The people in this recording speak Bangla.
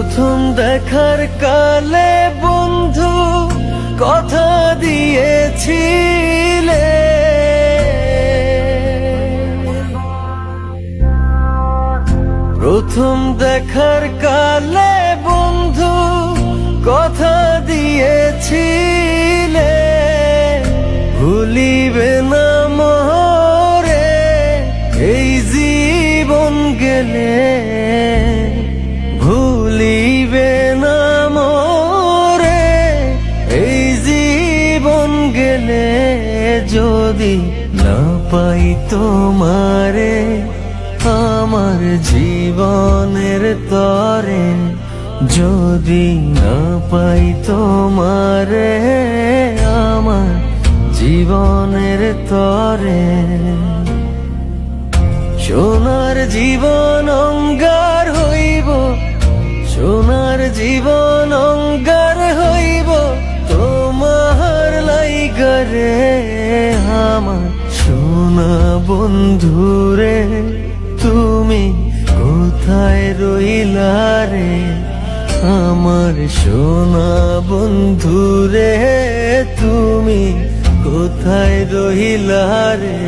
প্রথম দেখার কালে বন্ধু কথা দিয়েছিলে, প্রথম দেখার কালে বন্ধু কথা দিয়েছিলে, ভুলিবে না মোরে এই জীবন গেলে, ভুলিবে না মোরে এই জীবন গেলে, যদি না পাই তোমারে আমার জীবনের তরে, যদি না পাই তোমারে আমার জীবনের তরে। সোনার জীবন অঙ্গার হইব, সোনার জীবন অঙ্গার হইব তোমার লাইগারে, আমার সোনা বন্ধুরে তুমি কোথায় রইলা রে, আমার সোনা বন্ধুরে তুমি কোথায় রইলা রে।